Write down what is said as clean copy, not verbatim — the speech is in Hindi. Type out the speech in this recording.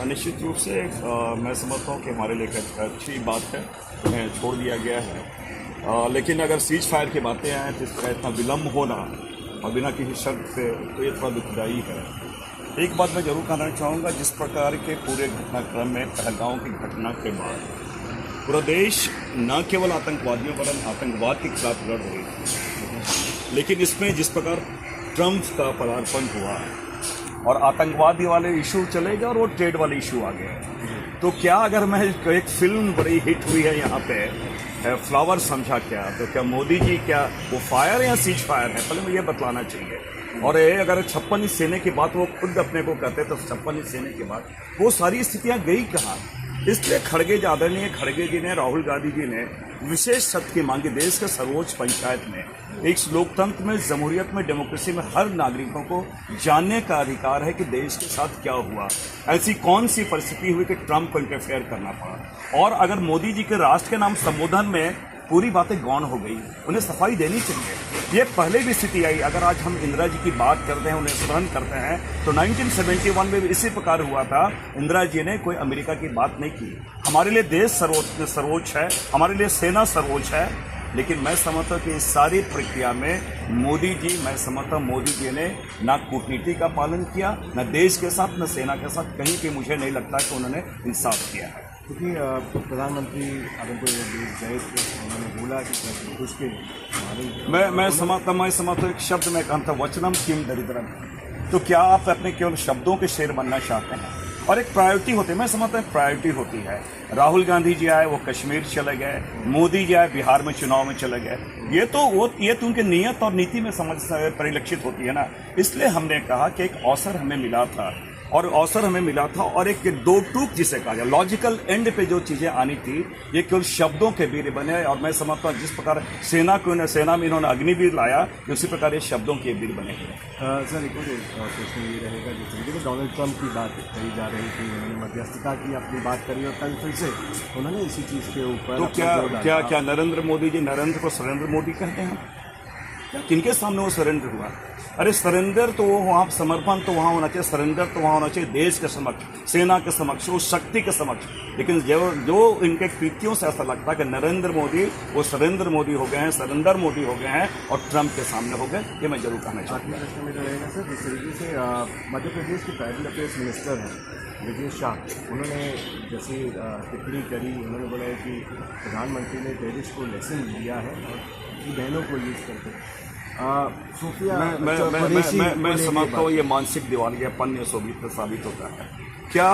निश्चित रूप से मैं समझता हूँ कि हमारे लिए एक अच्छी बात है, उन्हें छोड़ दिया गया है। लेकिन अगर सीज फायर की बातें आएँ तो इसका इतना विलम्ब होना और बिना किसी शर्त से, तो ये थोड़ा दुखदायी है। एक बात मैं जरूर कहना चाहूँगा, जिस प्रकार के पूरे घटनाक्रम में पहलगांव की घटना के बाद पूरा देश न केवल आतंकवादियों पर आतंकवाद के खिलाफ लड़ रही है, लेकिन इसमें जिस प्रकार ट्रंप का पदार्पण हुआ और आतंकवादी वाले इशू चले गए और वो ट्रेड वाले इशू आ गए, तो क्या अगर मैं एक फिल्म बड़ी हिट हुई है यहाँ पे फ्लावर समझा क्या, तो क्या मोदी जी क्या वो फायर या सीज फायर है, पहले मुझे ये बतलाना चाहिए। और अगर 56 सेने की बात वो खुद अपने को कहते तो 56 सेने के बाद वो सारी स्थितियाँ गई कहाँ। इसलिए आदरणीय खड़गे जी ने, राहुल गांधी जी ने विशेष सत्र की मांगी। देश के सर्वोच्च पंचायत में, एक लोकतंत्र में, जमहूरियत में, डेमोक्रेसी में हर नागरिकों को जानने का अधिकार है कि देश के साथ क्या हुआ, ऐसी कौन सी परिस्थिति हुई कि ट्रंप को इंटरफेयर करना पड़ा। और अगर मोदी जी के राष्ट्र के नाम संबोधन में पूरी बातें गौण हो गई, उन्हें सफाई देनी चाहिए। ये पहले भी स्थिति आई। अगर आज हम इंदिरा जी की बात करते हैं, उन्हें स्मरण करते हैं, तो 1971 में भी इसी प्रकार हुआ था। इंदिरा जी ने कोई अमेरिका की बात नहीं की। हमारे लिए देश सर्वोच्च है, हमारे लिए सेना सर्वोच्च है, लेकिन मैं समझता हूँ कि इस सारी प्रक्रिया में मोदी जी ने ना कूटनीति का पालन किया, न देश के साथ, न सेना के साथ। कहीं भी मुझे नहीं लगता कि उन्होंने इंसाफ किया है। क्योंकि प्रधानमंत्री आतंकवाद गए थे, उन्होंने बोला कि कुछ के मैं समझता एक शब्द में कहा था, वचनम किम दरिद्रम। तो क्या आप अपने केवल शब्दों के शेर बनना चाहते हैं? और एक प्रायोरिटी होती है, मैं समझता हूँ प्रायोरिटी होती है। राहुल गांधी जी आए, वो कश्मीर चले गए, मोदी जी आए, बिहार में चुनाव में चले गए। ये तो उनकी नीयत और नीति में परिलक्षित होती है ना। इसलिए हमने कहा कि एक अवसर हमें मिला था, और एक दो टूक जिसे कहा जाए, लॉजिकल एंड पे जो चीज़ें आनी थी, ये केवल शब्दों के वीर बने। और मैं समझता हूँ जिस प्रकार सेना में इन्होंने अग्निवीर लाया, उसी प्रकार ये शब्दों के वीर बने। सर, एक और क्वेश्चन ये रहेगा, जिस तरीके से डोनाल्ड ट्रंप की बात कही जा रही थी, उन्होंने मध्यस्थता की अपनी बात करी, और कल फिर से उन्होंने इसी चीज़ के ऊपर तो क्या नरेंद्र मोदी जी नरेंद्र को सरेंद्र मोदी कहते हैं? किनके सामने वो सरेंडर हुआ? अरे सरेंडर तो वो वहाँ, समर्पण तो वहाँ होना चाहिए, सरेंडर तो वहाँ होना चाहिए देश के समक्ष, सेना के समक्ष, उस शक्ति के समक्ष। लेकिन जो इनके कृतियों से ऐसा लगता है कि नरेंद्र मोदी वो सरेंद्र मोदी हो गए हैं, सरेंडर मोदी हो गए हैं और ट्रंप के सामने हो गए। ये मैं जरूर कहना चाहूँगा। प्रश्न में रहेगा सर, जिस तरीके से मध्य प्रदेश के प्राइवेट अफेयर्स मिनिस्टर हैं ब्रजेश शाह, उन्होंने जैसे टिप्पणी करी, उन्होंने बोला है कि प्रधानमंत्री ने देश को लेसन लिया है और अपनी बहनों को यूज़ करके मैं समझता हूँ ये मानसिक दिवालियापन साबित होता है। क्या